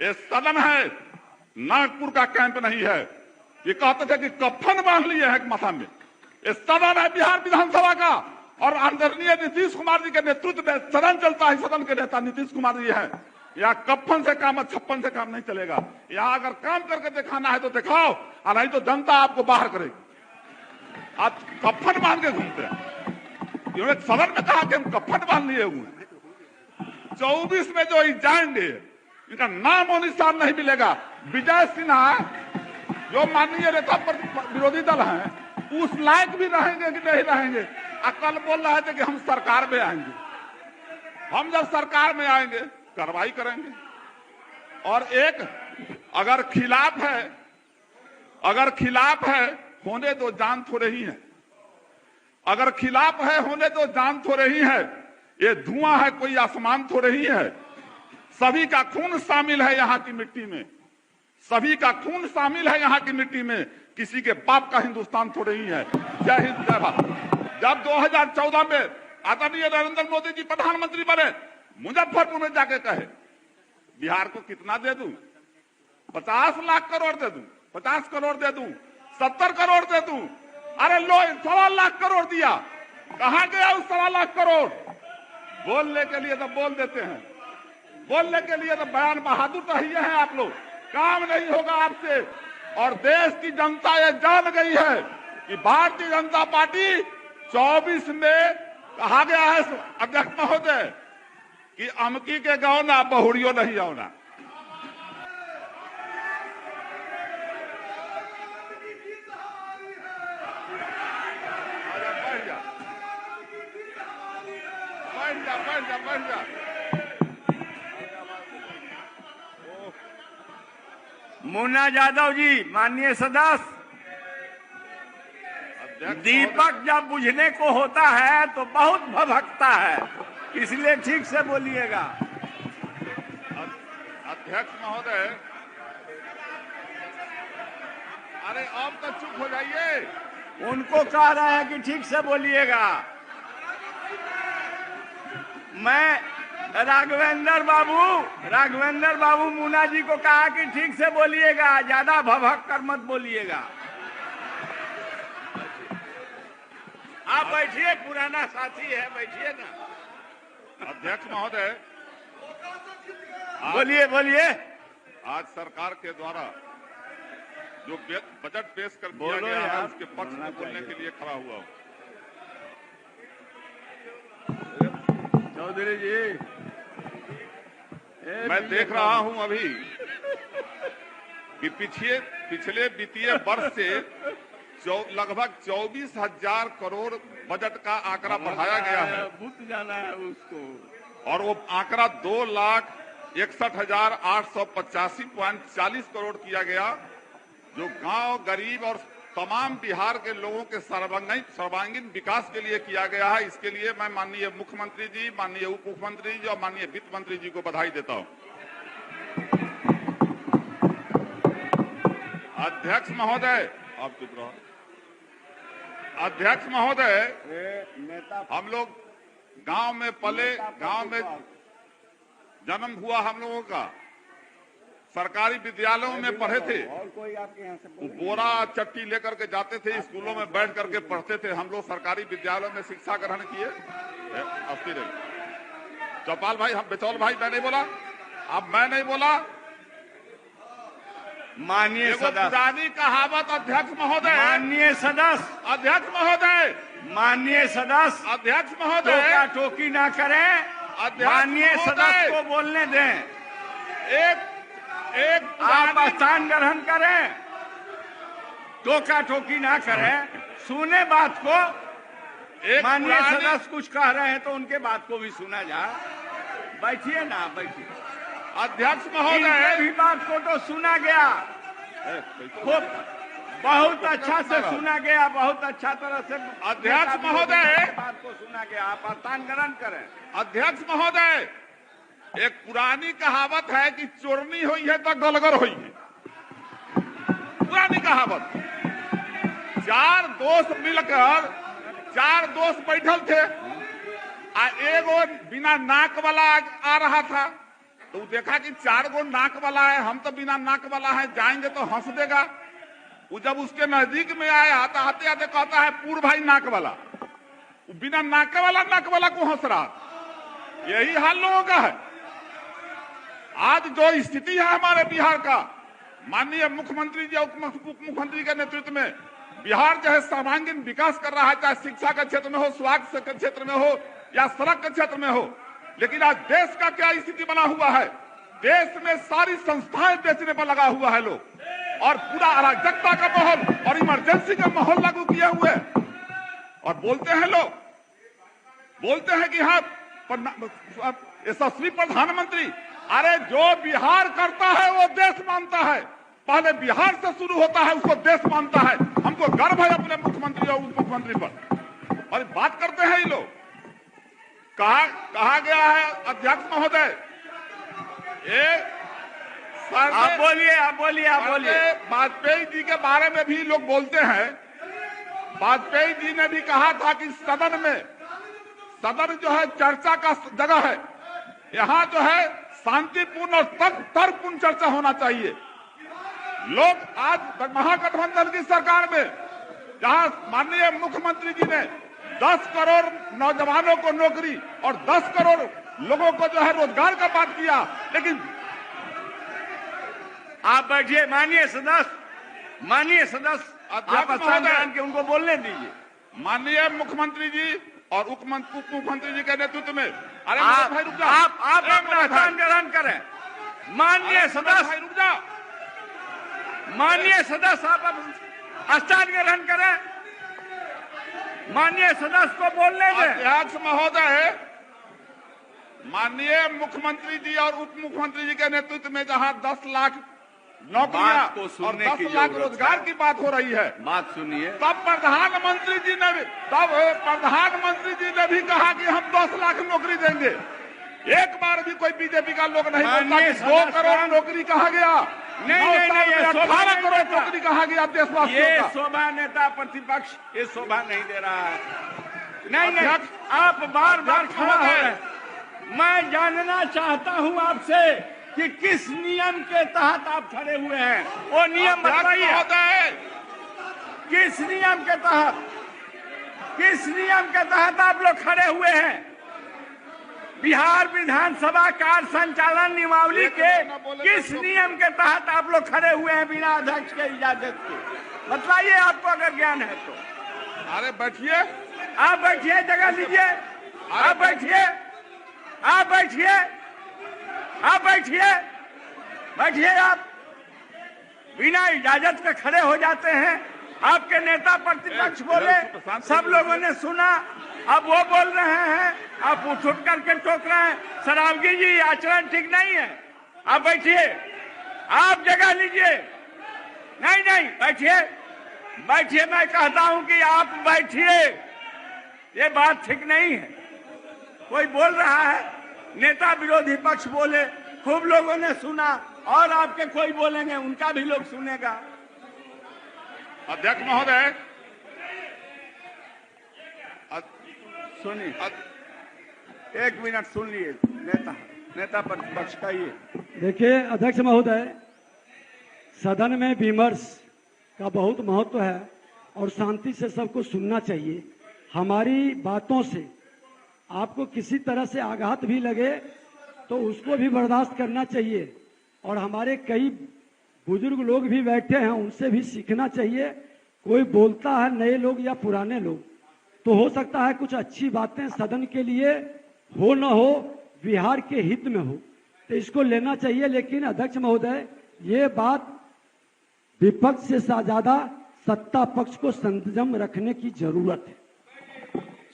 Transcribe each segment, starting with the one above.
ये सदन है, नागपुर का कैंप नहीं है। ये कहते थे कि कफन बांध लिए है माथा में। ये सदन है बिहार विधानसभा का, और आदरणीय नीतीश कुमार जी के नेतृत्व में सदन चलता है। सदन के नेता नीतीश कुमार जी हैं। यहाँ कफन से काम, छप्पन से काम नहीं चलेगा। यहाँ अगर काम करके दिखाना है तो दिखाओ, और नहीं तो जनता आपको बाहर करेगी। आप कफन बांध के घूमते हैं। इन्होंने सदन में कहा कि हम कफन बांध लिए हुए हैं। 24 में जो जाएंगे, इनका नाम और निशान नहीं मिलेगा। विजय सिन्हा जो माननीय नेता विरोधी दल हैं, उस लायक भी रहेंगे कि नहीं रहेंगे। कल बोल रहे थे कि हम सरकार में आएंगे। हम जब सरकार में आएंगे कार्रवाई करेंगे। और एक अगर खिलाफ है होने तो जान थोड़े ही है। अगर खिलाफ है होने तो जान थोड़े ही है। ये धुआं है, कोई आसमान थोड़े ही है। सभी का खून शामिल है यहाँ की मिट्टी में। सभी का खून शामिल है यहाँ की मिट्टी में। किसी के बाप का हिंदुस्तान थोड़े ही है। जय हिंद जय भारत। जब 2014 में आदरणीय नरेंद्र मोदी जी प्रधानमंत्री बने, मुजफ्फरपुर में जाके कहे बिहार को कितना दे दूं, 50 लाख करोड़ दे दूं, 50 करोड़ दे दूं, 70 करोड़ दे दूं। अरे लो 1.25 लाख करोड़ दिया। कहां गया उस 1.25 लाख करोड़? बोलने के लिए तो बोल देते हैं, बोलने के लिए तो बयान बहादुर तो ही है आप लोग। काम नहीं होगा आपसे। और देश की जनता ये जान गई है कि भारतीय जनता पार्टी 24 में कहा गया है अध्यक्ष महोदय कि अमकी के गाँव ना बहुड़ियों नहीं आना। बैठ जा। मुन्ना यादव जी, माननीय सदस्य, दीपक जब बुझने को होता है तो बहुत भभकता है, इसलिए ठीक से बोलिएगा। अध्यक्ष महोदय, अरे आप तो चुप हो जाइए। उनको कह रहे हैं कि ठीक से बोलिएगा। मैं राघवेंद्र बाबू मुन्ना जी को कहा कि ठीक से बोलिएगा, ज्यादा भभक कर मत बोलिएगा। आप बैठिए, पुराना साथी है, बैठिए ना। अध्यक्ष महोदय, बोलिए। आज सरकार के द्वारा जो बजट पेश कर दिया गया है, उसके पक्ष में बोलने के लिए खड़ा हुआ हूं। चौधरी जी, मैं देख रहा हूं अभी कि पिछले वित्तीय वर्ष से लगभग 24,000 करोड़ बजट का आंकड़ा बढ़ाया गया है। भूत जाना है उसको। और वो आंकड़ा 2,61,885.40 करोड़ किया गया, जो गांव, गरीब और तमाम बिहार के लोगों के सर्वांगीण विकास के लिए किया गया है। इसके लिए मैं माननीय मुख्यमंत्री जी, माननीय उप मुख्यमंत्री जी और माननीय वित्त मंत्री जी को बधाई देता हूं। अध्यक्ष महोदय, आप चुप रहो। अध्यक्ष महोदय, हम लोग गांव में पले, गांव में जन्म हुआ हम लोगों का, सरकारी विद्यालयों में पढ़े थे। बोरा चट्टी लेकर के जाते थे, स्कूलों में बैठ करके पढ़ते थे। हम लोग सरकारी विद्यालयों में शिक्षा ग्रहण किए। चौपाल भाई, हम बेचौल भाई, मैं नहीं बोला, अब मैं नहीं बोला। माननीय सदस्य, पुरानी कहावत अध्यक्ष महोदय, माननीय सदस्य, अध्यक्ष महोदय, माननीय सदस्य, अध्यक्ष महोदय, टोका टोकी ना करें। माननीय सदस्य को बोलने दें। आप स्थान ग्रहण करें, टोका टोकी ना करें, सुने बात को। माननीय सदस्य कुछ कह रहे हैं तो उनके बात को भी सुना जाए। बैठिए ना, बैठिए। अध्यक्ष महोदय, भी बात को तो सुना गया, बहुत अच्छा से सुना गया, बहुत अच्छा तरह से। अध्यक्ष महोदय, बात को सुना गया, आप स्थान ग्रहण करें। अध्यक्ष महोदय, एक पुरानी कहावत है कि चोरनी हुई है तो गलगर हुई है। पुरानी कहावत। 4 दोस्त मिलकर, 4 दोस्त बैठल थे, एगो बिना नाक वाला आ रहा था, तो देखा कि 4 गो नाक वाला है, हम तो बिना नाक वाला है, जाएंगे तो हंस देगा। वो जब उसके नजदीक में आया तो आते आते कहता है पूर्व भाई नाक वाला, वो बिना नाक वाला को हंस रहा। यही हाल लोगों का है। आज जो स्थिति है हमारे बिहार का, माननीय मुख्यमंत्री जी और उप मुख्यमंत्री के नेतृत्व में बिहार जो है सर्वांगीण विकास कर रहा है, चाहे शिक्षा के क्षेत्र में हो, स्वास्थ्य के क्षेत्र में हो या सड़क के क्षेत्र में हो। लेकिन आज देश का क्या स्थिति बना हुआ है, देश में सारी संस्थाएं बेचने पर लगा हुआ है लोग, और पूरा अराजकता का माहौल और इमरजेंसी का माहौल लागू किए हुए। और बोलते हैं लोग, बोलते हैं कि हाँ यशस्वी प्रधानमंत्री। अरे जो बिहार करता है वो देश मानता है, पहले बिहार से शुरू होता है, उसको देश मानता है। हमको गर्व है अपने मुख्यमंत्री और उप मुख्यमंत्री पर। और बात करते हैं ये लोग, कहा गया है अध्यक्ष महोदय, आप बोलिए। वाजपेयी जी के बारे में भी लोग बोलते हैं। वाजपेयी जी ने भी कहा था कि सदन जो है चर्चा का जगह है, यहाँ जो है शांतिपूर्ण और तर्कपूर्ण चर्चा होना चाहिए। लोग आज महागठबंधन की सरकार में, जहां माननीय मुख्यमंत्री जी ने 10 करोड़ नौजवानों को नौकरी और 10 करोड़ लोगों को जो है रोजगार का बात किया, लेकिन आप बैठिए। माननीय सदस्य आप स्थान के उनको बोलने दीजिए। माननीय मुख्यमंत्री जी और उप मुख्यमंत्री जी के नेतृत्व में, अरे भाई रुक जाओ, आप अपना स्थान ग्रहण करें। माननीय सदस्य रुक जाओ, माननीय सदस्य आप स्थान ग्रहण करें। माननीय सदस्य को बोलने दें। अध्यक्ष महोदय, माननीय मुख्यमंत्री जी और उप मुख्यमंत्री जी के नेतृत्व में जहां 10 लाख नौकरियां और 10 लाख रोजगार की बात हो रही है, बात सुनिए। तब प्रधानमंत्री जी ने भी कहा कि हम 10 लाख नौकरी देंगे। एक बार भी कोई बीजेपी का लोग नहीं बोलता कि 2 करोड़ नौकरी कहा गया। नहीं, 18 करोड़ नौकरी कहा गया देशवासियों ये का। शोभा नेता प्रतिपक्ष ये शोभा नहीं दे रहा है। नहीं, आप बार खड़ा हो रहे हैं। मैं जानना चाहता हूं आपसे कि किस नियम के तहत आप खड़े हुए हैं, वो नियम बताइए। किस नियम के तहत आप लोग खड़े हुए हैं? बिहार विधानसभा कार्य संचालन नियमावली के किस नियम के तहत आप लोग खड़े हुए हैं बिना अध्यक्ष के इजाजत के? बताइए, आपको अगर ज्ञान है तो। अरे बैठिए, आप बैठिए, जगह लीजिए। आप बैठिए, आप बिना इजाजत के खड़े हो जाते हैं। आपके नेता प्रतिपक्ष बोले, सब लोगों ने सुना, अब वो बोल रहे हैं, आप उठ करके टोक रहे हैं। सरावगी जी, आचरण ठीक नहीं है। आप बैठिए, आप जगह लीजिए। नहीं, बैठिए। मैं कहता हूं कि आप बैठिए, ये बात ठीक नहीं है। कोई बोल रहा है, नेता विरोधी पक्ष बोले, खूब लोगों ने सुना, और आपके कोई बोलेंगे, उनका भी लोग सुनेगा। अध्यक्ष महोदय, सुनिए, 1 मिनट सुन लिए। नेता प्रतिपक्ष का ये देखिए अध्यक्ष महोदय, सदन में विमर्श का बहुत महत्व है और शांति से सबको सुनना चाहिए। हमारी बातों से आपको किसी तरह से आघात भी लगे तो उसको भी बर्दाश्त करना चाहिए। और हमारे कई बुजुर्ग लोग भी बैठे हैं, उनसे भी सीखना चाहिए। कोई बोलता है, नए लोग या पुराने लोग, तो हो सकता है कुछ अच्छी बातें सदन के लिए हो न हो, बिहार के हित में हो, तो इसको लेना चाहिए। लेकिन अध्यक्ष महोदय, ये बात विपक्ष से ज्यादा सत्ता पक्ष को संयम रखने की जरूरत है।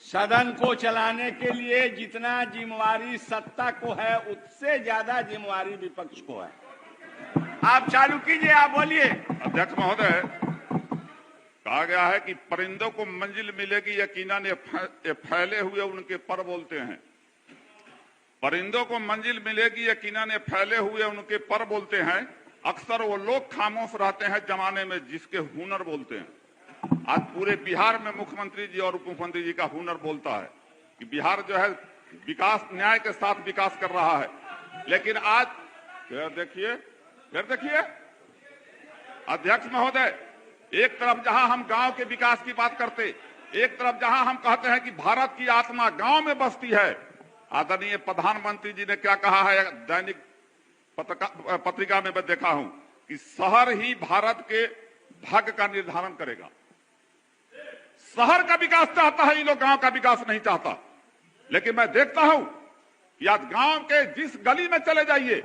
सदन को चलाने के लिए जितना जिम्मेवारी सत्ता को है, उससे ज्यादा जिम्मेवारी विपक्ष को है। आप चालू कीजिए, आप बोलिए। अध्यक्ष महोदय, कहा गया है कि परिंदों को मंजिल मिलेगी यकीनन ये फैले हुए उनके पर बोलते हैं। परिंदों को मंजिल मिलेगी यकीनन ये फैले हुए उनके पर बोलते हैं। अक्सर वो लोग खामोश रहते हैं जमाने में जिसके हुनर बोलते हैं। आज पूरे बिहार में मुख्यमंत्री जी और उप मुख्यमंत्री जी का हुनर बोलता है कि बिहार जो है विकास, न्याय के साथ विकास कर रहा है। लेकिन आज फिर देखिए अध्यक्ष महोदय, एक तरफ जहां हम गांव के विकास की बात करते, एक तरफ जहां हम कहते हैं कि भारत की आत्मा गांव में बसती है, आदरणीय प्रधानमंत्री जी ने क्या कहा है दैनिक पत्रिका में मैं देखा हूं कि शहर ही भारत के भाग्य का निर्धारण करेगा। शहर का विकास चाहता है ये लोग, गांव का विकास नहीं चाहता। लेकिन मैं देखता हूं कि आज गांव के जिस गली में चले जाइए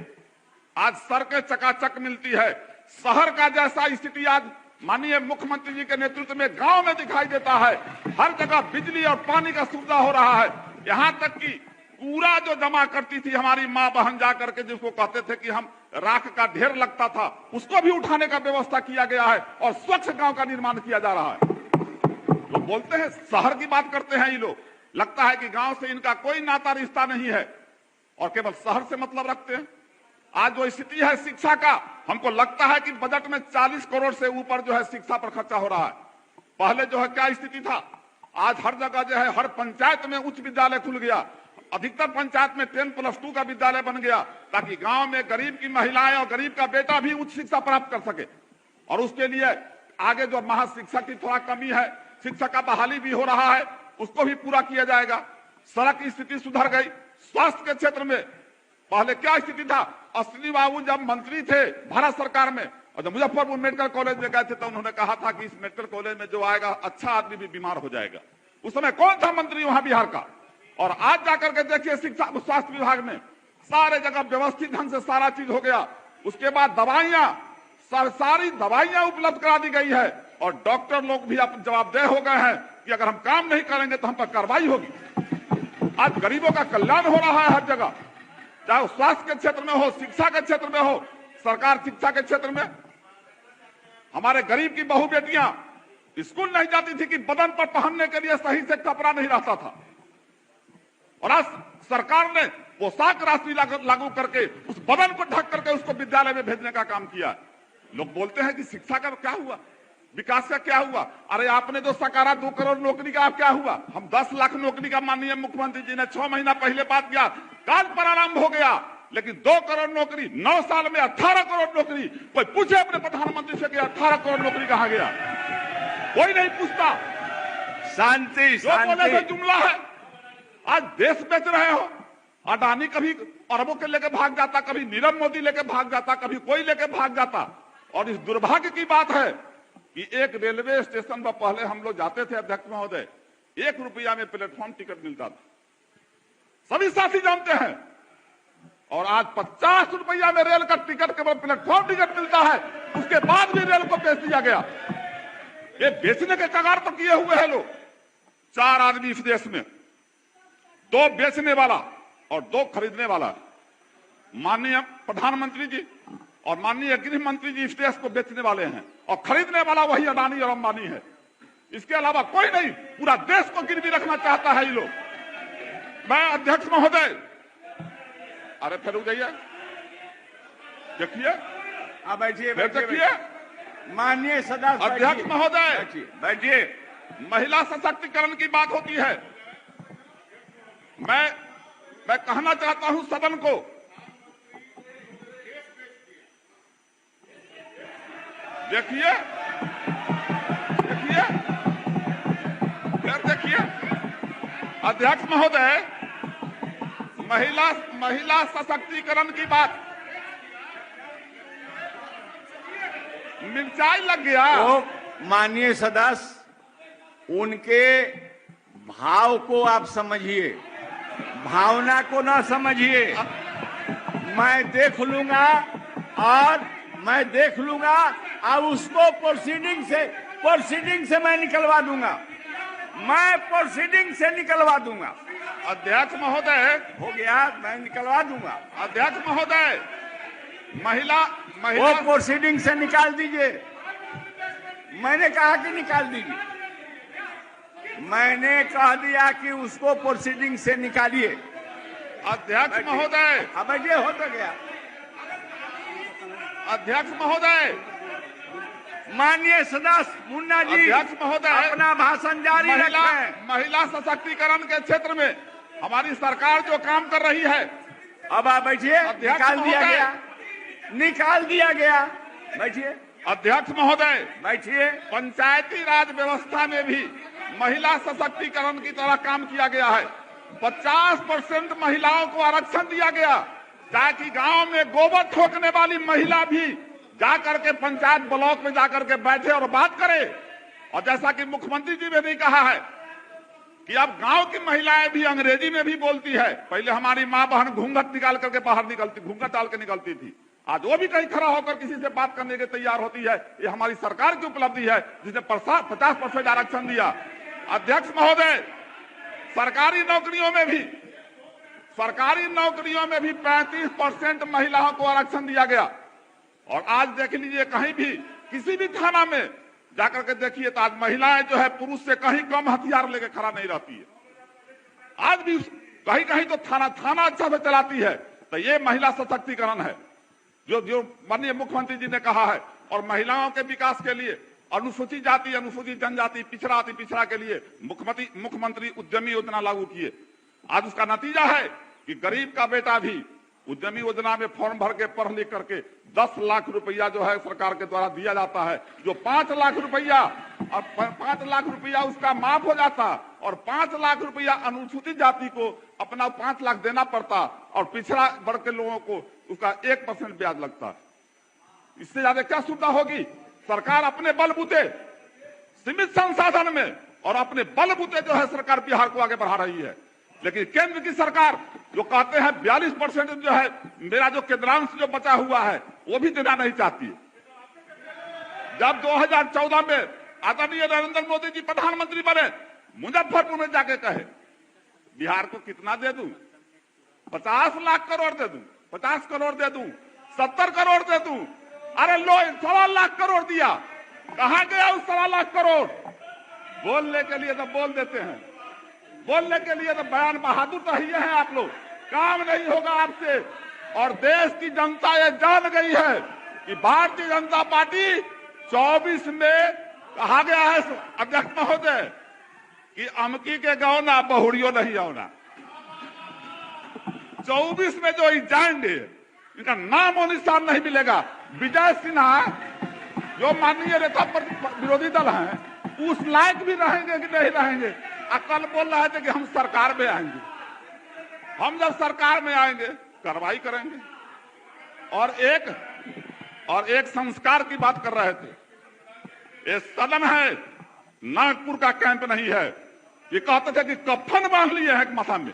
आज सड़कें चकाचक मिलती है। शहर का जैसा स्थिति आज माननीय मुख्यमंत्री जी के नेतृत्व में गांव में दिखाई देता है। हर जगह बिजली और पानी का सुविधा हो रहा है। यहां तक कि कूड़ा जो जमा करती थी हमारी मां बहन जाकर के, जिसको कहते थे कि हम राख का ढेर लगता था, उसको भी उठाने का व्यवस्था किया गया है और स्वच्छ गांव का निर्माण किया जा रहा है। लोग बोलते हैं शहर की बात करते हैं ये लोग, लगता है कि गांव से इनका कोई नाता रिश्ता नहीं है और केवल शहर से मतलब रखते हैं। आज जो स्थिति है शिक्षा का, हमको लगता है कि बजट में 40 करोड़ से ऊपर जो है शिक्षा पर खर्चा हो रहा है। पहले जो है क्या स्थिति था, आज हर जगह जो है हर पंचायत में उच्च विद्यालय खुल गया, अधिकतर पंचायत में 10+2 का विद्यालय बन गया, ताकि गांव में गरीब की महिलाएं और गरीब का बेटा भी उच्च शिक्षा प्राप्त कर सके। और उसके लिए आगे जो महाशिक्षा की थोड़ा कमी है, शिक्षा का बहाली भी हो रहा है, उसको भी पूरा किया जाएगा। सड़क की स्थिति सुधर गई। स्वास्थ्य के क्षेत्र में पहले क्या स्थिति था, अश्विनी बाबू जब मंत्री थे भारत सरकार में और जब मुजफ्फरपुर मेडिकल कॉलेज में गए थे तो उन्होंने कहा था कि इस मेडिकल कॉलेज में जो आएगा अच्छा आदमी भी बीमार हो जाएगा। उस समय कौन था मंत्री वहां बिहार का? और आज जाकर के देखिए शिक्षा स्वास्थ्य विभाग में सारे जगह व्यवस्थित ढंग से सारा चीज हो गया। उसके बाद दवाइयां, सारी दवाइयां उपलब्ध करा दी गई है और डॉक्टर लोग भी अब जवाबदेह हो गए हैं कि अगर हम काम नहीं करेंगे तो हम पर कार्रवाई होगी। आज गरीबों का कल्याण हो रहा है हर जगह, चाहे वो स्वास्थ्य के क्षेत्र में हो, शिक्षा के क्षेत्र में हो। सरकार शिक्षा के क्षेत्र में हमारे गरीब की बहू बेटियां स्कूल नहीं जाती थी कि बदन पर पहनने के लिए सही से कपड़ा नहीं रहता था, और आज सरकार ने पोशाक राशि लागू करके उस बदन को ढक करके उसको विद्यालय में भेजने का काम किया। लोग बोलते हैं कि शिक्षा का क्या हुआ, विकास का क्या हुआ? अरे आपने जो सकारा 2 करोड़ नौकरी का क्या हुआ? हम 10 लाख नौकरी का माननीय मुख्यमंत्री जी ने 6 महीना पहले बात किया, काल प्रारंभ हो गया। लेकिन 2 करोड़ नौकरी 9 साल में 18 करोड़ नौकरी। कोई पूछे अपने प्रधानमंत्री से कि 18 करोड़ नौकरी कहां गया? कोई नहीं पूछता। शांति शांति जुमला है। आज देश बेच रहे हो। अडानी कभी अरबों के लेके भाग जाता, कभी नीरव मोदी लेके भाग जाता, कभी कोई लेके भाग जाता। और इस दुर्भाग्य की बात है कि एक रेलवे स्टेशन पर पहले हम लोग जाते थे अध्यक्ष महोदय, 1 रुपया में प्लेटफॉर्म टिकट मिलता था, सभी साथी जानते हैं। और आज 50 रुपया में रेल का टिकट केवल प्लेटफॉर्म टिकट मिलता है, उसके बाद भी रेल को बेच दिया गया। ये बेचने के कगार पर किए हुए हैं लोग। 4 आदमी इस देश में, 2 बेचने वाला और 2 खरीदने वाला। माननीय प्रधानमंत्री जी और माननीय गृह मंत्री जी इस देश को बेचने वाले हैं और खरीदने वाला वही अडानी और अंबानी है। इसके अलावा कोई नहीं। पूरा देश को गिरवी रखना चाहता है ये लोग। मैं अध्यक्ष महोदय, अरे फिर रुक जाइए, देखिए, अब बैठिए देखिए माननीय सदस्य अध्यक्ष महोदय, बैठिए। महिला सशक्तिकरण की बात होती है। मैं कहना चाहता हूं सदन को, देखिए अध्यक्ष महोदय, महिला सशक्तिकरण की बात, मिर्चाई लग गया। तो माननीय सदस्य, उनके भाव को आप समझिए, भावना को ना समझिए। मैं देख लूंगा और उसको प्रोसीडिंग से मैं निकलवा दूंगा। अध्यक्ष महोदय, हो गया, मैं निकलवा दूंगा। अध्यक्ष महोदय, महिला वो प्रोसीडिंग से निकाल दीजिए। मैंने कहा कि निकाल दीजिए, मैंने कह दिया कि उसको प्रोसीडिंग से निकालिए। अध्यक्ष महोदय, अब ये हो तो गया। अध्यक्ष महोदय, माननीय सदस्य मुन्ना जी, अध्यक्ष महोदय, अपना भाषण जारी रखें। महिला सशक्तिकरण के क्षेत्र में हमारी सरकार जो काम कर रही है, अब आप बैठिए, निकाल दिया गया। बैठिए अध्यक्ष महोदय, बैठिए। पंचायती राज व्यवस्था में भी महिला सशक्तिकरण की तरह काम किया गया है। 50% महिलाओं को आरक्षण दिया गया ताकि गांव में गोबर ठोकने वाली महिला भी जाकर के पंचायत ब्लॉक में जाकर के बैठे और बात करे। और जैसा कि मुख्यमंत्री जी ने भी कहा है कि अब गांव की महिलाएं भी अंग्रेजी में भी बोलती है। पहले हमारी माँ बहन घूंघट निकाल करके बाहर निकलती, घूंघट डाल के निकलती थी, आज वो भी कहीं खड़ा होकर किसी से बात करने के तैयार होती है। ये हमारी सरकार की उपलब्धि है जिसने 50% आरक्षण दिया। अध्यक्ष महोदय, सरकारी नौकरियों में भी 35% महिलाओं को आरक्षण दिया गया। और आज देख लीजिए, कहीं भी किसी भी थाना में जाकर के देखिए तो आज महिलाएं जो है पुरुष से कहीं कम हथियार लेके खड़ा नहीं रहती है। आज भी कहीं कहीं तो थाना अच्छा से चलाती है। तो ये महिला सशक्तिकरण है जो माननीय मुख्यमंत्री जी ने कहा है। और महिलाओं के विकास के लिए अनुसूचित जाति, अनुसूचित जनजाति, पिछड़ा अति पिछड़ा के लिए मुख्यमंत्री उद्यमी योजना लागू किए। आज उसका नतीजा है कि गरीब का बेटा भी उद्यमी योजना में फॉर्म भर के पढ़ लिख करके 10 लाख रुपया जो है सरकार के द्वारा दिया जाता है। जो 5 लाख रुपया, और 5 लाख रुपया उसका माफ हो जाता और 5 लाख रुपया अनुसूचित जाति को अपना 5 लाख देना पड़ता और पिछड़ा वर्ग के लोगों को उसका 1% ब्याज लगता। इससे ज्यादा क्या सुविधा होगी? सरकार अपने बलबूते, सीमित संसाधन में और अपने बलबूते जो है सरकार बिहार को आगे बढ़ा रही है। लेकिन केंद्र की सरकार जो कहते हैं 42% जो है मेरा जो केंद्रांश जो बचा हुआ है वो भी देना नहीं चाहती है। जब 2014 में आदरणीय नरेंद्र मोदी जी प्रधानमंत्री बने, मुजफ्फरपुर में जाके कहे बिहार को कितना दे दूं, 50 लाख करोड़ दे दूं, 50 करोड़ दे दूं, 70 करोड़ दे दूं। अरे लो 1.25 लाख करोड़ दिया, कहां गया उस 1.25 लाख करोड़? बोलने के लिए तो बोल देते हैं, बोलने के लिए तो बयान बहादुर तो ही है आप लोग, काम नहीं होगा आपसे। और देश की जनता ये जान गई है कि भारतीय जनता पार्टी 24 में कहा गया है अध्यक्ष महोदय कि अमकी के गौना बहुड़ियों नहीं आना। 24 में जो जाएंगे इनका नाम और निशान नहीं मिलेगा। विजय सिन्हा जो माननीय नेता विरोधी दल हैं उस लायक भी रहेंगे कि नहीं रहेंगे? कल बोल रहे थे कि हम सरकार में आएंगे, हम जब सरकार में आएंगे कार्रवाई करेंगे। और एक संस्कार की बात कर रहे थे। ये सदन है, नागपुर का कैंप नहीं है। ये कहते थे कि कफन बांध लिए हैं माथा में।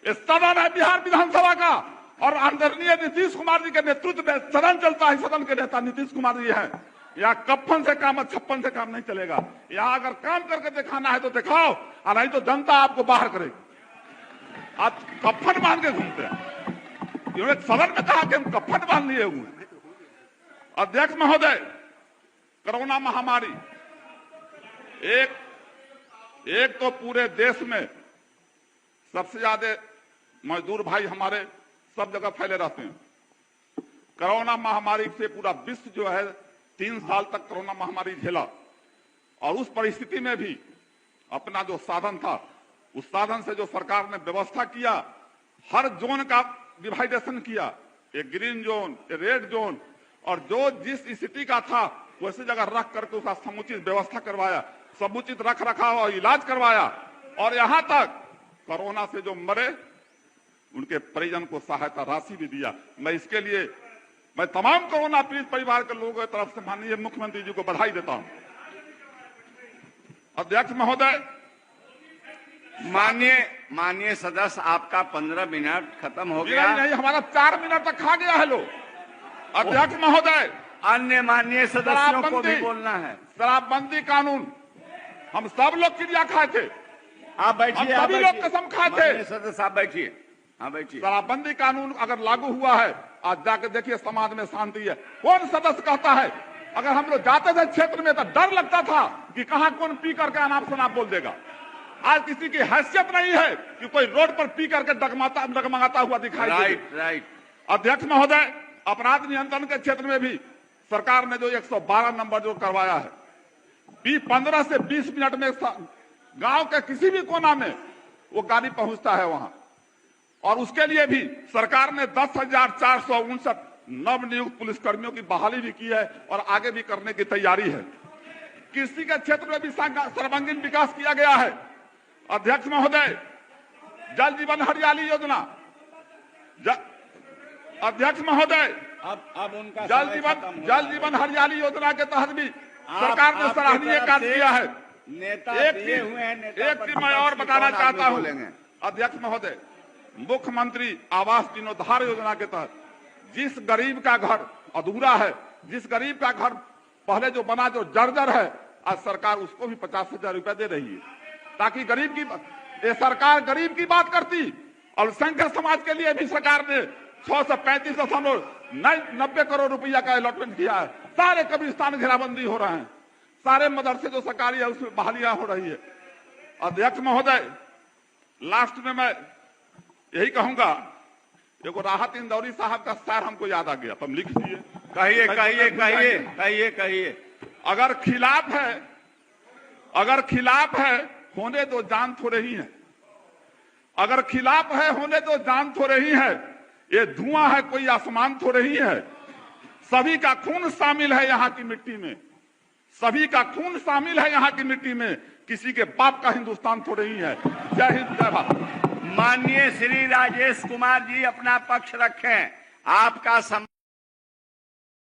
ये सदन है बिहार विधानसभा का और आदरणीय नीतीश कुमार जी के नेतृत्व में सदन चलता है। सदन के नेता नीतीश कुमार जी हैं। यहाँ कफन से काम, छप्पन से काम नहीं चलेगा। यहाँ अगर काम करके दिखाना है तो दिखाओ, और नहीं तो जनता आपको बाहर करेगी। आप कफन बांध के घूमते हैं। इन्होंने सदन में कहा कि हम कफन बांध लिए हुए हैं। अध्यक्ष महोदय, कोरोना महामारी एक तो पूरे देश में सबसे ज्यादा मजदूर भाई हमारे सब जगह फैले रहते हैं। कोरोना महामारी से पूरा विश्व जो है 3 साल तक कोरोना महामारी झेला। और उस परिस्थिति में भी अपना जो साधन था उस साधन से जो सरकार ने व्यवस्था किया, हर जोन का डिवाइडेशन किया, एक ग्रीन जोन, एक रेड जोन, और जो जिस स्थिति का था वैसे जगह रख करके उसका समुचित व्यवस्था करवाया, समुचित रख रखाव और इलाज करवाया। और यहाँ तक कोरोना से जो मरे उनके परिजन को सहायता राशि भी दिया। मैं इसके लिए मैं तमाम कोरोना पीड़ित परिवार के लोगों की तरफ से माननीय मुख्यमंत्री जी को बधाई देता हूं। अध्यक्ष महोदय, माननीय सदस्य, आपका 15 मिनट खत्म हो गया। नहीं, हमारा 4 मिनट तक खा गया है लोग। अध्यक्ष महोदय, अन्य माननीय सदस्यों को भी बोलना है। शराबबंदी कानून हम सब लोग क्रिया खाए थे। आप बैठिए, सभी लोग कसम खाए थे। सदस्य आप बैठिए, हाँ बैठिए। शराबबंदी कानून अगर लागू हुआ है, आज जाकर देखिए समाज में शांति है। कौन सदस्य कहता है? अगर हम लोग जाते थे क्षेत्र में तो डर लगता था कि कहां कौन पी करके अनाप शनाप बोल देगा। आज किसी की हैसियत नहीं है कि कोई रोड पर पी करके डगमगाता हुआ दिखाई दे। राइट। अध्यक्ष महोदय, अपराध नियंत्रण के क्षेत्र में भी सरकार ने जो 112 नंबर जो करवाया है, 15 से 20 मिनट में गांव के किसी भी कोना में वो गाड़ी पहुंचता है वहां। और उसके लिए भी सरकार ने 10,459 नवनियुक्त पुलिसकर्मियों की बहाली भी की है और आगे भी करने की तैयारी है। कृषि के क्षेत्र में भी सर्वांगीण विकास किया गया है। अध्यक्ष महोदय, जल जीवन हरियाली योजना, अध्यक्ष महोदय, अब उनका जल जीवन हरियाली योजना के तहत भी सरकार ने सराहनीय कार्य किया है। नेता एक दिए हुए हैं, नेता चीज मैं और प्रतिपक्ष बताना कौन आदमी चाहता हूं बोलेंगे? अध्यक्ष महोदय, मुख्यमंत्री आवास जीर्णोद्धार योजना के तहत जिस गरीब का घर अधूरा है, जिस गरीब का घर पहले जो बना जो जर्जर है, आज सरकार उसको भी 50,000 रुपए दे रही है, ताकि गरीब की ये सरकार गरीब की बात करती। अल्पसंख्यक समाज के लिए भी सरकार ने 635.90 करोड़ रुपया का अलॉटमेंट किया है। सारे कब्रिस्तान घेराबंदी हो रहे हैं, सारे मदरसे जो सरकारी है उसमें बहालियां हो रही है। अध्यक्ष महोदय, लास्ट में मैं यही कहूंगा, देखो राहत इंदौरी साहब का शेर हमको याद आ गया, तुम लिख दिए। कहिए कहिए कहिए कहिए कहिए। अगर खिलाफ है होने दो जान थोड़े ही है। अगर खिलाफ है होने दो जान थोड़े ही है। ये धुआं है कोई आसमान थोड़े ही है। सभी का खून शामिल है यहाँ की मिट्टी में, सभी का खून शामिल है यहाँ की मिट्टी में। किसी के बाप का हिंदुस्तान थोड़े ही है। जय हिंद, जय भारत। माननीय श्री राजेश कुमार जी अपना पक्ष रखें। आपका